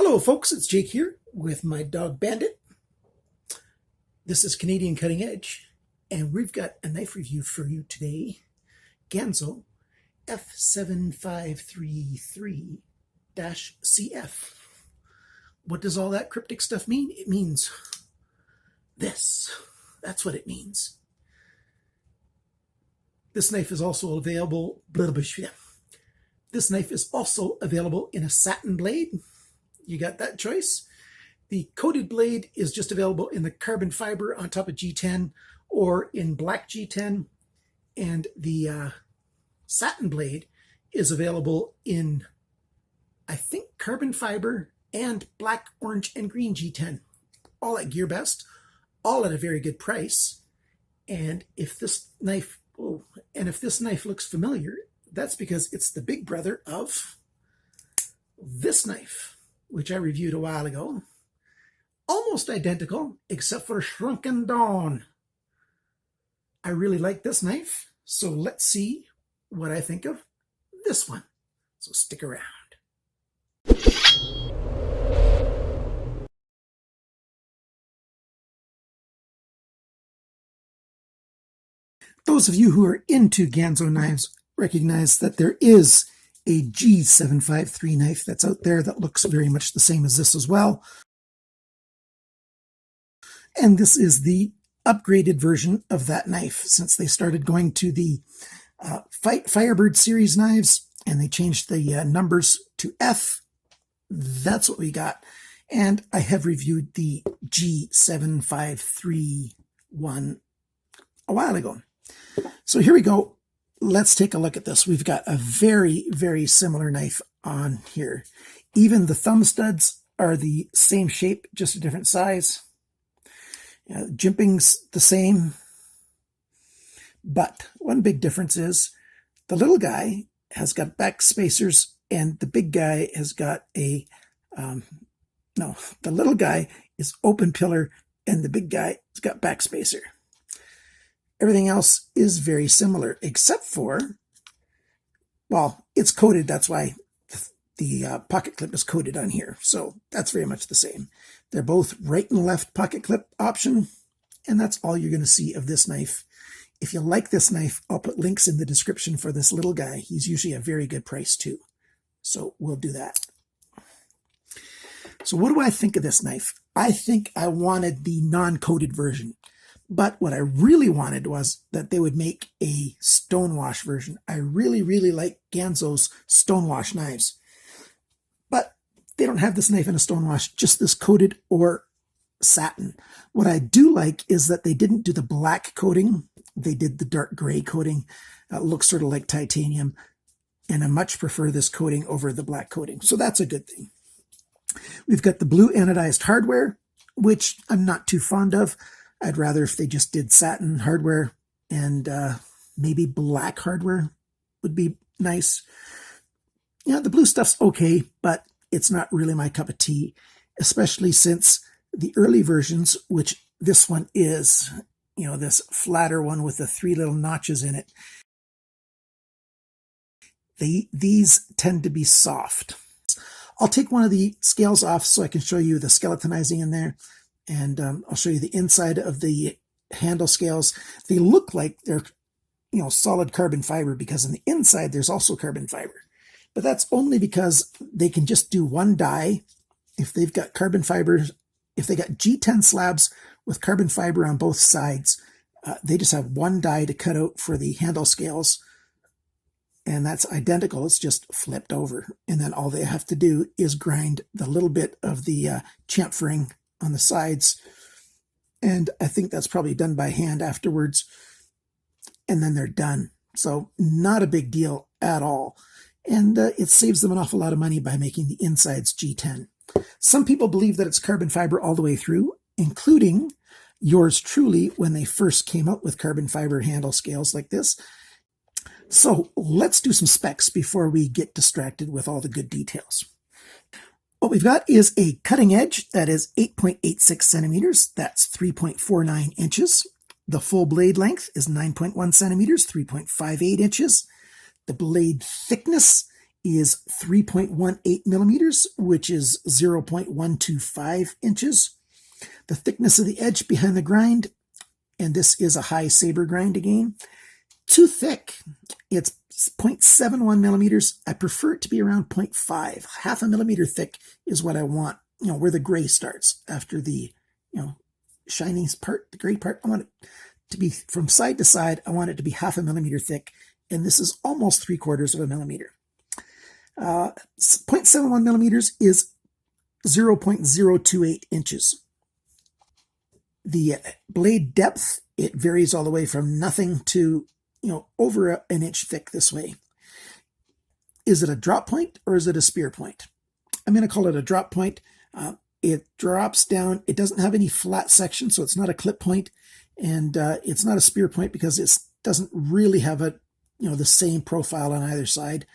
Hello folks, it's Jake here with my dog Bandit. This is Canadian Cutting Edge, and we've got a knife review for you today. Ganzo F7533-CF. What does all that cryptic stuff mean? It means this. That's what it means. This knife is also available. This knife is also available in a satin blade. You got that choice. The coated blade is just available in the carbon fiber on top of G10 or in black G10. And the satin blade is available in, I think, carbon fiber and black, orange, and green G10. All at GearBest, all at a very good price. And if this knife, looks familiar, that's because it's the big brother of this knife, which I reviewed a while ago. Almost identical, except for shrunken down. I really like this knife, so let's see what I think of this one. So stick around. Those of you who are into Ganzo knives recognize that there is a G753 knife that's out there that looks very much the same as this as well. And this is the upgraded version of that knife, since they started going to the Firebird series knives and they changed the numbers to F. That's what we got. And I have reviewed the G753 one a while ago. So here we go. Let's take a look at this. We've got a very, very similar knife on here. Even the thumb studs are the same shape, just a different size. Jimping's the same. But one big difference is the little guy has got back spacers and the big guy has got a, the little guy is open pillar and the big guy has got back spacer. Everything else is very similar, except for, well, it's coated. That's why the pocket clip is coated on here. So that's very much the same. They're both right and left pocket clip option. And that's all you're going to see of this knife. If you like this knife, I'll put links in the description for this little guy. He's usually a very good price too. So we'll do that. So what do I think of this knife? I think I wanted the non-coated version. But what I really wanted was that they would make a stonewash version. I really, really like Ganzo's stonewash knives. But they don't have this knife in a stonewash, just this coated or satin. What I do like is that they didn't do the black coating. They did the dark gray coating. It looks sort of like titanium. And I much prefer this coating over the black coating. So that's a good thing. We've got the blue anodized hardware, which I'm not too fond of. I'd rather if they just did satin hardware and maybe black hardware would be nice. The blue stuff's okay, but it's not really my cup of tea, especially since the early versions, which this one is, this flatter one with the 3 little notches in it, these tend to be soft. I'll take one of the scales off so I can show you the skeletonizing in there. And I'll show you the inside of the handle scales. They look like they're, solid carbon fiber because on the inside there's also carbon fiber. But that's only because they can just do one die. If they've got carbon fibers, if they got G10 slabs with carbon fiber on both sides, they just have one die to cut out for the handle scales. And that's identical. It's just flipped over. And then all they have to do is grind the little bit of the chamfering on the sides, and I think that's probably done by hand afterwards, and then they're done. So not a big deal at all, and it saves them an awful lot of money by making the insides G10. Some people believe that it's carbon fiber all the way through, including yours truly when they first came out with carbon fiber handle scales like this. So let's do some specs before we get distracted with all the good details. What we've got is a cutting edge that is 8.86 centimeters. That's 3.49 inches. The full blade length is 9.1 centimeters, 3.58 inches. The blade thickness is 3.18 millimeters, which is 0.125 inches. The thickness of the edge behind the grind, and this is a high saber grind again, too thick. It's 0.71 millimeters. I prefer it to be around 0.5. Half a millimeter thick is what I want, where the gray starts after the, shiny part, the gray part. I want it to be from side to side. I want it to be half a millimeter thick, and this is almost 3/4 of a millimeter. 0.71 millimeters is 0.028 inches. The blade depth, it varies all the way from nothing to, over an inch thick this way. Is it a drop point or is it a spear point? I'm going to call it a drop point. It drops down. It doesn't have any flat section, so it's not a clip point, and it's not a spear point because it doesn't really have the same profile on either side.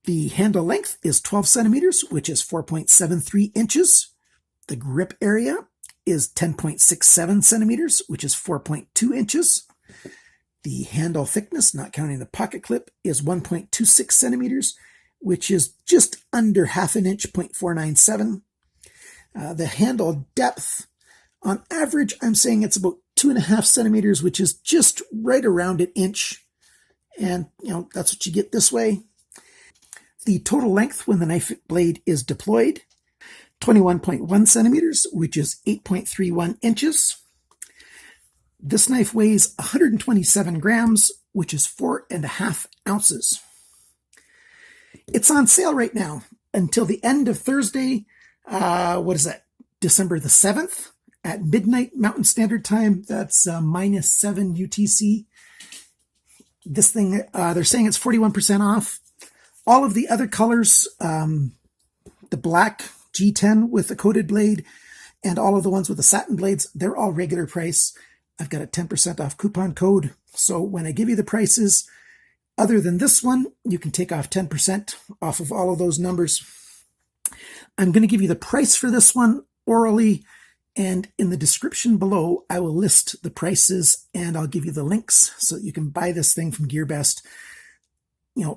The handle length is 12 centimeters, which is 4.73 inches. The grip area is 10.67 centimeters, which is 4.2 inches. The handle thickness, not counting the pocket clip, is 1.26 centimeters, which is just under half an inch, 0.497. The handle depth, on average, I'm saying it's about 2.5 centimeters, which is just right around an inch. And, that's what you get this way. The total length when the knife blade is deployed, 21.1 centimeters, which is 8.31 inches. This knife weighs 127 grams, which is 4.5 ounces. It's on sale right now until the end of Thursday. December the 7th at midnight Mountain Standard Time. That's -7 UTC. This thing, they're saying it's 41% off. All of the other colors, the black G10 with the coated blade, and all of the ones with the satin blades, they're all regular price. I've got a 10% off coupon code. So when I give you the prices, other than this one, you can take off 10% off of all of those numbers. I'm going to give you the price for this one orally, and in the description below, I will list the prices and I'll give you the links so that you can buy this thing from GearBest.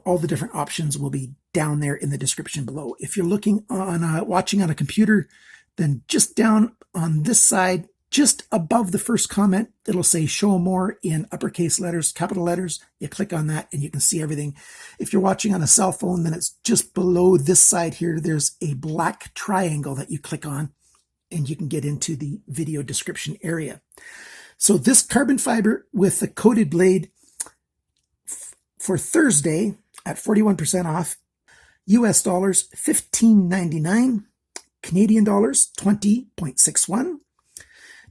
All the different options will be down there in the description below. If you're looking on watching on a computer, then just down on this side, just above the first comment, it'll say show more in uppercase letters, capital letters. You click on that and you can see everything. If you're watching on a cell phone, then it's just below this side here. There's a black triangle that you click on and you can get into the video description area. So this carbon fiber with the coated blade for Thursday at 41% off, US dollars $15.99, Canadian dollars 20.61,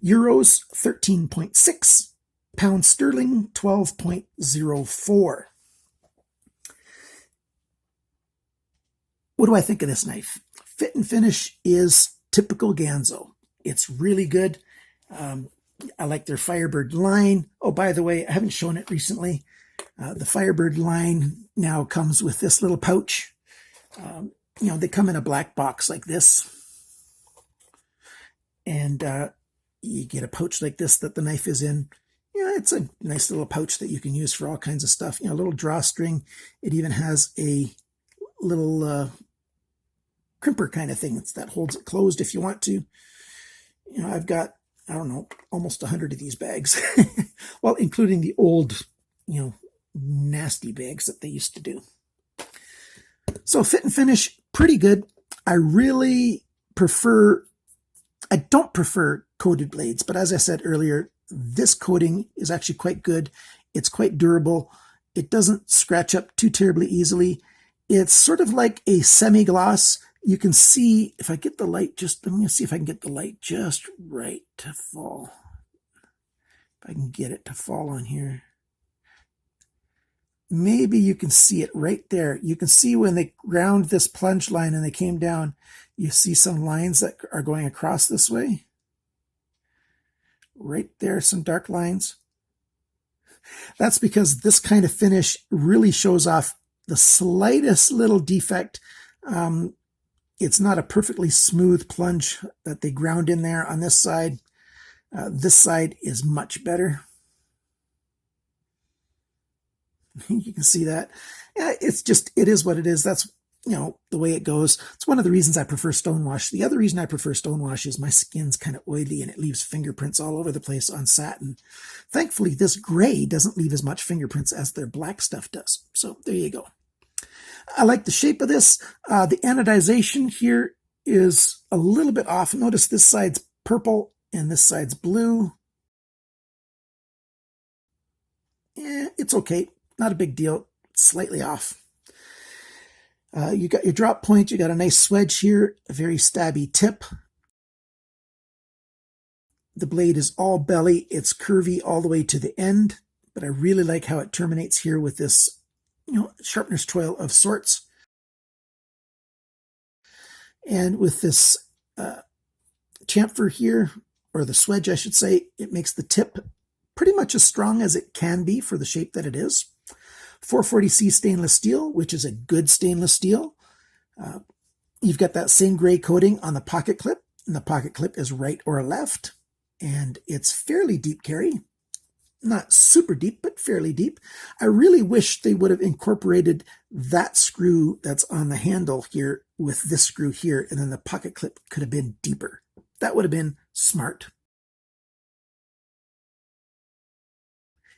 euros 13.6, pound sterling 12.04. What do I think of this knife? Fit and finish is typical Ganzo. It's really good. I like their Firebird line. Oh, by the way, I haven't shown it recently. The Firebird line now comes with this little pouch. They come in a black box like this. And you get a pouch like this that the knife is in. It's a nice little pouch that you can use for all kinds of stuff. A little drawstring. It even has a little crimper kind of thing that holds it closed if you want to. I've got, I don't know, almost 100 of these bags. Well, including the old, nasty bags that they used to do. So fit and finish, pretty good. I don't prefer coated blades, but as I said earlier, this coating is actually quite good. It's quite durable. It doesn't scratch up too terribly easily. It's sort of like a semi-gloss. You can see, if I get the light let me see if I can get the light just right to fall. If I can get it to fall on here. Maybe you can see it right there. You can see when they ground this plunge line and they came down, you see some lines that are going across this way. Right there, some dark lines. That's because this kind of finish really shows off the slightest little defect. It's not a perfectly smooth plunge that they ground in there on this side. This side is much better. You can see that. Yeah, it's just, it is what it is. That's, the way it goes. It's one of the reasons I prefer stonewash. The other reason I prefer stonewash is my skin's kind of oily and it leaves fingerprints all over the place on satin. Thankfully, this gray doesn't leave as much fingerprints as their black stuff does. So there you go. I like the shape of this. The anodization here is a little bit off. Notice this side's purple and this side's blue. It's okay. Not a big deal. It's slightly off. You got your drop point. You got a nice swedge here, a very stabby tip. The blade is all belly. It's curvy all the way to the end, but I really like how it terminates here with this, sharpener's choil of sorts. And with this chamfer here, or the swedge, I should say, it makes the tip pretty much as strong as it can be for the shape that it is. 440C stainless steel, which is a good stainless steel. You've got that same gray coating on the pocket clip, and the pocket clip is right or left, and it's fairly deep carry. Not super deep, but fairly deep. I really wish they would have incorporated that screw that's on the handle here with this screw here, and then the pocket clip could have been deeper. That would have been smart.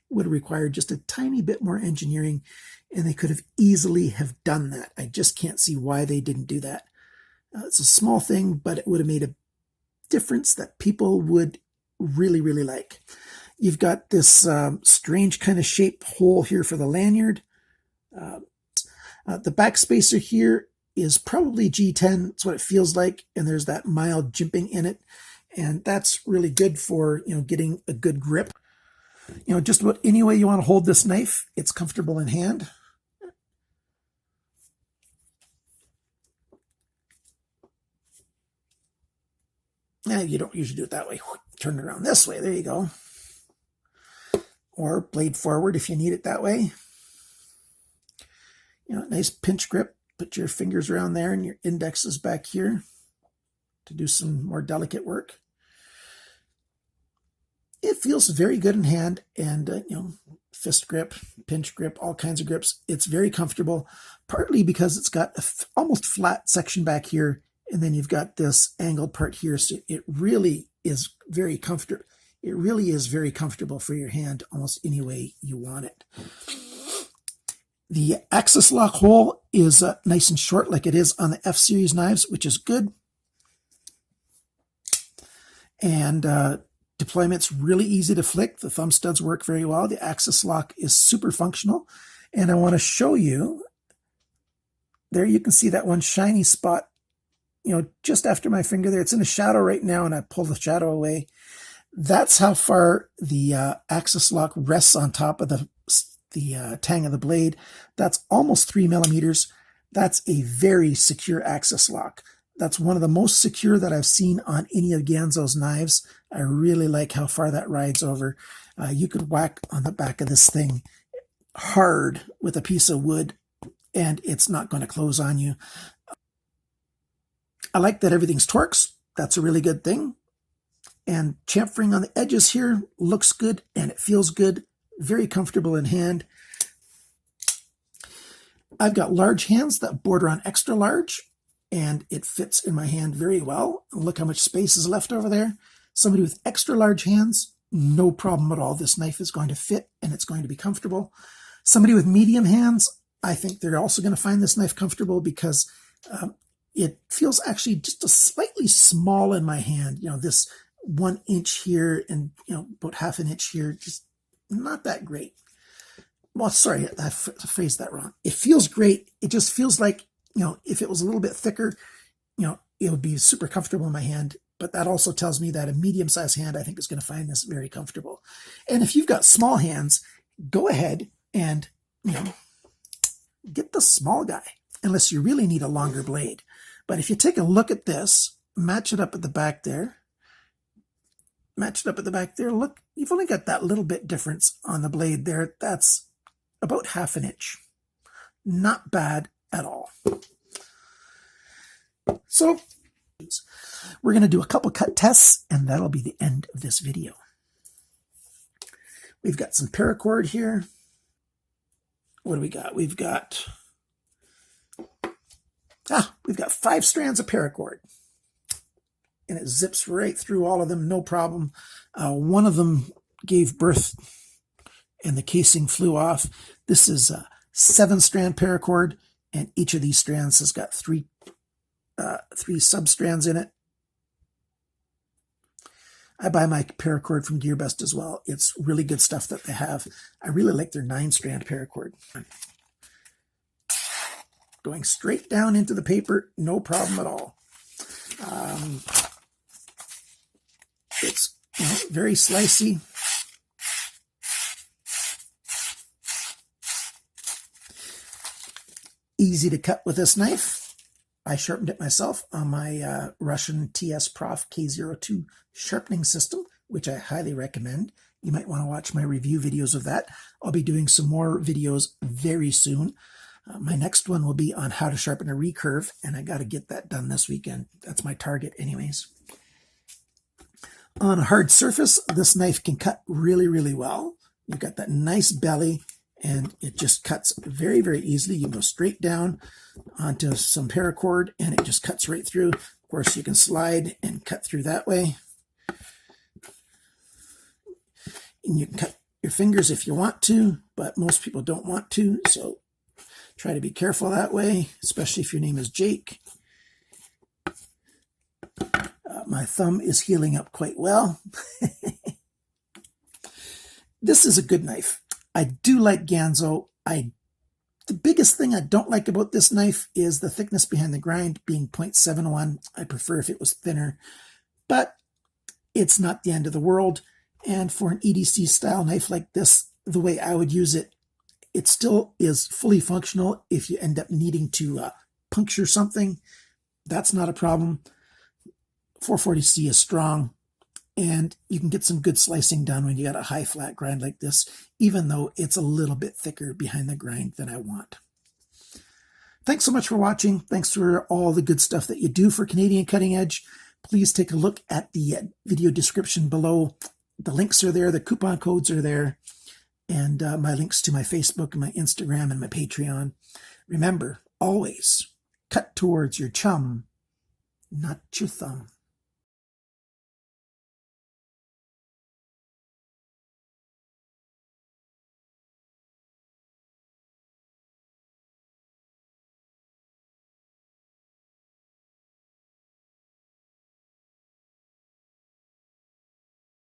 Would have required just a tiny bit more engineering, and they could have easily have done that. I just can't see why they didn't do that. It's a small thing, but it would have made a difference that people would really, really like. You've got this strange kind of shape hole here for the lanyard. The back spacer here is probably G10. It's what it feels like, and there's that mild jimping in it, and that's really good for getting a good grip. Just about any way you want to hold this knife, it's comfortable in hand. You don't usually do it that way. Turn it around this way. There you go. Or blade forward if you need it that way. Nice pinch grip. Put your fingers around there and your index is back here to do some more delicate work. It feels very good in hand, and fist grip, pinch grip, all kinds of grips. It's very comfortable, partly because it's got a almost flat section back here, and then you've got this angled part here, so it really is very comfortable. It really is very comfortable for your hand almost any way you want it. The axis lock hole is nice and short like it is on the F series knives, which is good. And deployment's really easy to flick. The thumb studs work very well. The axis lock is super functional. And I want to show you, there you can see that one shiny spot, just after my finger there. It's in a shadow right now, and I pull the shadow away. That's how far the axis lock rests on top of the tang of the blade. That's almost 3 millimeters. That's a very secure axis lock. That's one of the most secure that I've seen on any of Ganzo's knives. I really like how far that rides over. You could whack on the back of this thing hard with a piece of wood, and it's not going to close on you. I like that everything's Torx. That's a really good thing. And chamfering on the edges here looks good, and it feels good. Very comfortable in hand. I've got large hands that border on extra large, and it fits in my hand very well. Look how much space is left over there. Somebody with extra large hands, no problem at all. This knife is going to fit, and it's going to be comfortable. Somebody with medium hands, I think they're also going to find this knife comfortable because it feels actually just a slightly small in my hand. This 1 inch here and about half an inch here, just not that great. Well, sorry, I phrased that wrong. It feels great. It just feels like, if it was a little bit thicker, it would be super comfortable in my hand. But that also tells me that a medium-sized hand, I think, is going to find this very comfortable. And if you've got small hands, go ahead and, get the small guy, unless you really need a longer blade. But if you take a look at this, match it up at the back there, look, you've only got that little bit difference on the blade there. That's about half an inch. Not bad at all. So we're going to do a couple cut tests, and that'll be the end of this video. We've got some paracord here. what do we got? We've got 5 strands of paracord, and it zips right through all of them, no problem. One of them gave birth and the casing flew off. This is a 7-strand paracord, and each of these strands has got three sub-strands in it. I buy my paracord from GearBest as well. It's really good stuff that they have. I really like their 9-strand paracord. Going straight down into the paper, no problem at all. It's very slicey. Easy to cut with this knife. I sharpened it myself on my Russian TS Prof K02 sharpening system, which I highly recommend. You might want to watch my review videos of that. I'll be doing some more videos very soon. My next one will be on how to sharpen a recurve, and I got to get that done this weekend. That's my target anyways. On a hard surface, this knife can cut really, really well. You've got that nice belly, and it just cuts very, very easily. You can go straight down onto some paracord, and it just cuts right through. Of course, you can slide and cut through that way. And you can cut your fingers if you want to, but most people don't want to, so try to be careful that way, especially if your name is Jake. My thumb is healing up quite well. This is a good knife. I do like Ganzo. The biggest thing I don't like about this knife is the thickness behind the grind being 0.71. I prefer if it was thinner, but it's not the end of the world. And for an EDC style knife like this, the way I would use it, it still is fully functional. If you end up needing to puncture something, that's not a problem. 440C is strong, and you can get some good slicing done when you got a high flat grind like this, even though it's a little bit thicker behind the grind than I want. Thanks so much for watching. Thanks for all the good stuff that you do for Canadian Cutting Edge. Please take a look at the video description below. The links are there, the coupon codes are there, and my links to my Facebook and my Instagram and my Patreon. Remember, always cut towards your chum, not your thumb.